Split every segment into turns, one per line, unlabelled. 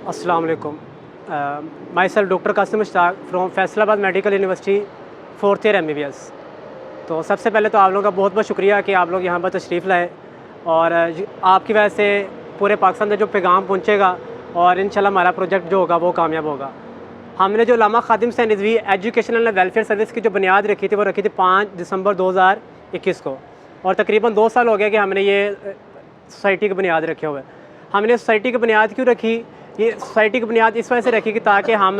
अस्सलाम वालेकुम। Myself doctor Qasim Mushtaq from Faisalabad medical university, 4th year MBBS। तो सबसे पहले तो आप लोगों का बहुत बहुत शुक्रिया कि आप लोग यहाँ पर तशरीफ़ लाए और आपकी वजह से पूरे पाकिस्तान में जो पैगाम पहुँचेगा और इंशाल्लाह हमारा प्रोजेक्ट जो होगा वो कामयाब होगा। हमने जो उलमा खादिम से Rizvi educational and welfare service की जो बुनियाद रखी थी वो रखी थी 5 दिसंबर 2021 को, और तकरीबन 2 साल हो गया कि हमने ये सोसाइटी की बुनियाद रखे हुए। हमने सोसाइटी की बुनियाद क्यों रखी? ये सोसाइटी की बुनियाद इस वजह से रखी कि ताकि हम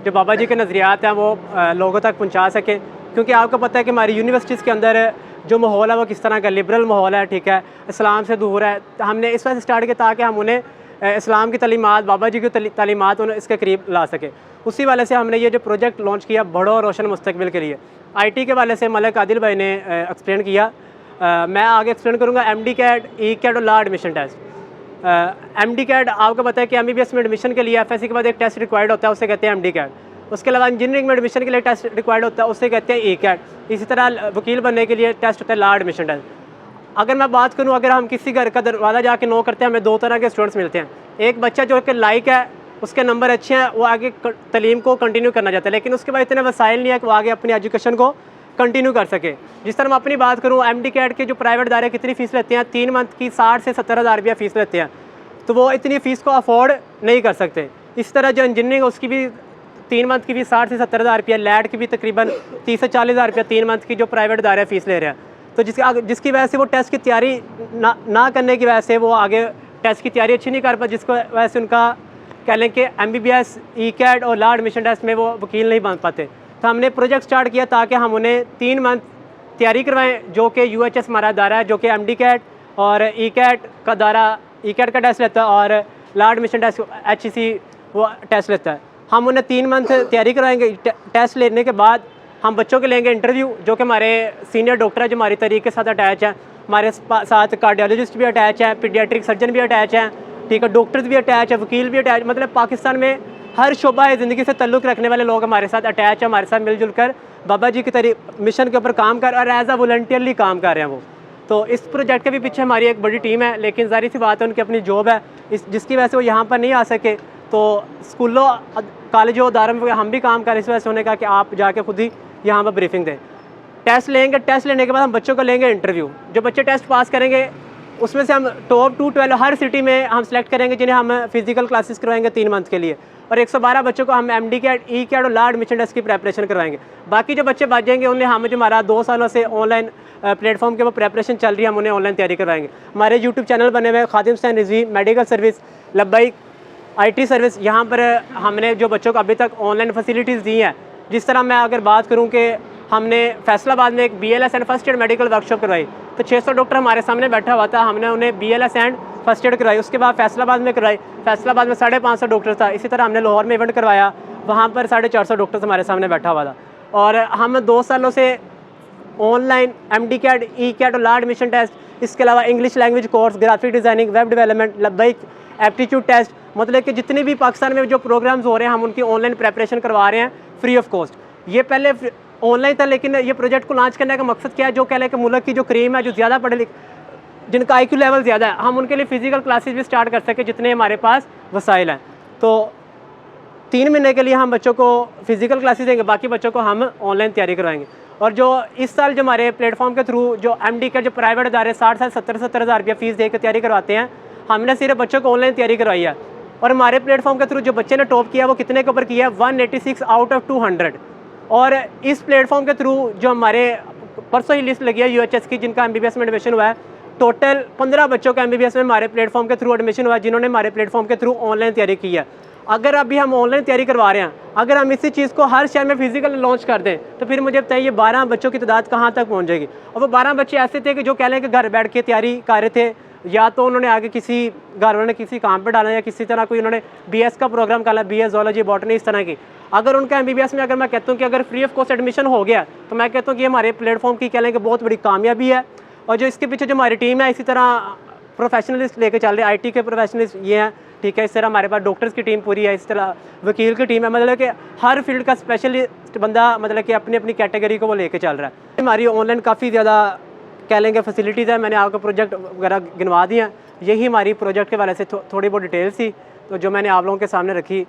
जो बाबा जी के नज़रियात हैं वो लोगों तक पहुंचा सकें, क्योंकि आपको पता है कि हमारी यूनिवर्सिटीज़ के अंदर जो माहौल है वो किस तरह का लिबरल माहौल है, ठीक है, इस्लाम से दूर है। हमने इस वजह से स्टार्ट किया ताकि हम उन्हें इस्लाम की तालीमात, बाबा जी की तालीमात उन्हें इसके करीब ला सके। उसी वाले से हमने ये जो प्रोजेक्ट लॉन्च किया बड़ो और रोशन मुस्तकबिल के लिए। IT के वाले से मलिक आदिल भाई ने एक्सप्लेन किया, मैं आगे एक्सप्लेन करूँगा। MD कैट, E कैट और law admission test. MD CAT आपको पता है कि MBBS में एडमिशन के लिए FSC के बाद एक टेस्ट रिक्वायर्ड होता है, उसे कहते हैं MD कैट। उसके अलावा इंजीनियरिंग में एडमिशन के लिए टेस्ट रिक्वायर्ड होता है, उसे कहते हैं E कैट। इसी तरह वकील बनने के लिए टेस्ट होता है लॉ एडमिशन टेस्ट। अगर मैं बात करूँ, अगर हम किसी घर का दरवाज़ा जाके नो करते हैं, हमें 2 तरह के स्टूडेंट्स मिलते हैं। एक बच्चा जो कि लाइक है, उसके नंबर अच्छे हैं, वो आगे तलीम को कंटिन्यू करना चाहता है, लेकिन उसके बाद इतने वसाइल नहीं है कि वो आगे अपनी एजुकेशन को कंटिन्यू कर सके। जिस तरह मैं अपनी बात करूँ, MD कैट के जो प्राइवेट दायरे कितनी फ़ीस लेते हैं, 3 मंथ की 60 से 70 हज़ार रुपया फ़ीस लेते हैं, तो वो इतनी फ़ीस को अफोर्ड नहीं कर सकते। इस तरह जो इंजीनियरिंग है उसकी भी 3 मंथ की भी 60 से 70 हज़ार रुपया, लैट की भी तकरीबन 30 से 40 हज़ार रुपया 3 मंथ की जो प्राइवेट दायरे फ़ीस ले रहे हैं। तो जिसकी वजह से वो टेस्ट की तैयारी ना करने की वजह से वो आगे टेस्ट की तैयारी अच्छी नहीं कर पाते, जिसको वजह से उनका कह लें कि MBBS, E कैट और लॉ एडमिशन टेस्ट में वो वकील नहीं बन पाते। तो हमने प्रोजेक्ट स्टार्ट किया ताकि हम उन्हें 3 मंथ तैयारी करवाएं, जो कि UHS हमारा दायरा है, जो कि MD कैट और E कैट का दायरा, E कैट का टेस्ट लेता है और लॉ एडमिशन टेस्ट HEC वो टेस्ट लेता है। हम उन्हें 3 मंथ तैयारी करवाएंगे। टेस्ट लेने के बाद हम बच्चों के लेंगे इंटरव्यू, जो कि हमारे सीनियर डॉक्टर है जो हमारी तरीके के साथ अटैच हैं। हमारे साथ कार्डियोलॉजिस्ट भी अटैच हैं, पीडियाट्रिक सर्जन भी अटैच हैं, ठीक है, डॉक्टर्स भी अटैच है, वकील भी अटैच, मतलब पाकिस्तान में हर शोबा ज़िंदगी से तल्लुक़ रखने वाले लोग हमारे साथ अटैच हैं, हमारे साथ मिलजुल कर बाबा जी की मिशन के ऊपर काम कर और एज अ वॉलंटियरली काम कर रहे हैं वो। तो इस प्रोजेक्ट के भी पीछे हमारी एक बड़ी टीम है, लेकिन ज़ाहिर सी बात है उनकी अपनी जॉब है, जिसकी वजह से वो यहाँ पर नहीं आ सके। तो स्कूलों, कॉलेजों, दारों में हम भी काम करें, इस वजह से होने का कि आप जाके खुद ही यहाँ पर ब्रीफिंग दें। टेस्ट लेंगे, टेस्ट लेने के बाद हम बच्चों को लेंगे इंटरव्यू। जो बच्चे टेस्ट पास करेंगे उसमें से हम टॉप 212 हर सिटी में हम सेलेक्ट करेंगे, जिन्हें हम फिजिकल क्लासेस करवाएंगे 3 मंथ के लिए, और 112 बच्चों को हम MD कैट, E कैट और लॉ एडमिशन टेस्ट की प्रेपरेशन करवाएंगे। बाकी जो बच्चे बच जाएंगे उन्हें हम जो हमारा 2 सालों से ऑनलाइन प्लेटफॉर्म के वो प्रेपरेशन चल रही है, हम उन्हें ऑनलाइन तैयारी करवाएंगे। हमारे YouTube चैनल बने हुए Khadim Hussain Rizvi medical service, Labbaik IT service. यहाँ पर हमने जो बच्चों को अभी तक ऑनलाइन फैसिलिटीज़ दी हैं, जिस तरह मैं अगर बात करूँ कि हमने फैसलाबाद में एक BLS and first aid medical workshop करवाई, तो 600 डॉक्टर हमारे सामने बैठा हुआ था, हमने उन्हें BLS एंड फर्स्ट एड करवाई। उसके बाद फैसलाबाद में करवाई, फैसलाबाद में 550 डॉक्टर था। इसी तरह हमने लाहौर में इवेंट करवाया, वहाँ पर 450 डॉक्टर्स हमारे सामने बैठा हुआ था। और हम 2 सालों से online MD CAT, E CAT और लॉ एडमिशन टेस्ट, इसके अलावा English language course, graphic designing, web development, Labbaik aptitude test, मतलब कि जितने भी पाकिस्तान में जो प्रोग्राम्स हो रहे हैं हम उनकी ऑनलाइन प्रेपरेशन करवा रहे हैं फ्री ऑफ कॉस्ट। ये पहले ऑनलाइन था, लेकिन ये प्रोजेक्ट को लॉन्च करने का मकसद क्या है, जो कह लें कि मुल्क की जो क्रीम है, जो ज़्यादा पढ़े लिखे, जिनका IQ लेवल ज़्यादा है, हम उनके लिए फ़िज़िकल क्लासेस भी स्टार्ट कर सकें जितने हमारे पास वसाइल हैं। तो 3 महीने के लिए हम बच्चों को फ़िज़िकल क्लासेस देंगे, बाकी बच्चों को हम ऑनलाइन तैयारी करवाएंगे। और जो इस साल जो हमारे प्लेटफॉर्म के थ्रू जो MD के जो प्राइवेट इदारे 60 से 70 हज़ार रुपया फ़ीस दे कर तैयारी करवाते हैं, हमने सिर्फ बच्चों को ऑनलाइन तैयारी करवाई है। और हमारे प्लेटफॉर्म के थ्रू जो बच्चे ने टॉप किया वो कितने के ऊपर किया है, 186 आउट ऑफ 200। और इस प्लेटफॉर्म के थ्रू जो हमारे परसों ही लिस्ट लगी है UHS की, जिनका MBBS में एडमिशन हुआ है, टोटल 15 बच्चों का MBBS में हमारे प्लेटफॉर्म के थ्रू एडमिशन हुआ है, जिन्होंने हमारे प्लेटफॉर्म के थ्रू ऑनलाइन तैयारी की है। अगर अभी हम ऑनलाइन तैयारी करवा रहे हैं, अगर हम इसी चीज़ को हर शहर में फिजिकल लॉन्च कर दें, तो फिर मुझे बताइए 12 बच्चों की तादाद कहाँ तक पहुँच जाएगी। और वो 12 बच्चे ऐसे थे कि जो कह लें कि घर बैठ के तैयारी कर रहे थे, या तो उन्होंने आगे किसी घर वालों ने किसी काम पे डाला, या किसी तरह कोई उन्होंने BS का प्रोग्राम डाला, BS ज़ूलॉजी, बॉटनी, इस तरह की। अगर उनका MBBS में अगर मैं कहता हूँ कि अगर फ्री ऑफ कॉस्ट एडमिशन हो गया, तो मैं कहता हूँ कि हमारे प्लेटफॉर्म की कह लें कि बहुत बड़ी कामयाबी है। और जो इसके पीछे जो हमारी टीम है, इसी तरह प्रोफेशनलिस्ट लेके चल रहे हैं, IT के प्रोफेशनलिस्ट ये हैं, ठीक है। इस तरह हमारे पास डॉक्टर्स की टीम पूरी है, इस तरह वकील की टीम है, मतलब कि हर फील्ड का स्पेशलिस्ट बंदा मतलब कि अपनी अपनी कैटेगरी को वो लेके चल रहा है। हमारी ऑनलाइन काफ़ी ज़्यादा कह लेंगे फैसिलिटीज़ है। मैंने आपको प्रोजेक्ट वगैरह गिनवा दिए हैं, यही हमारी प्रोजेक्ट के वाले से थोड़ी बहुत डिटेल्स थी। तो जो मैंने आप लोगों के सामने रखी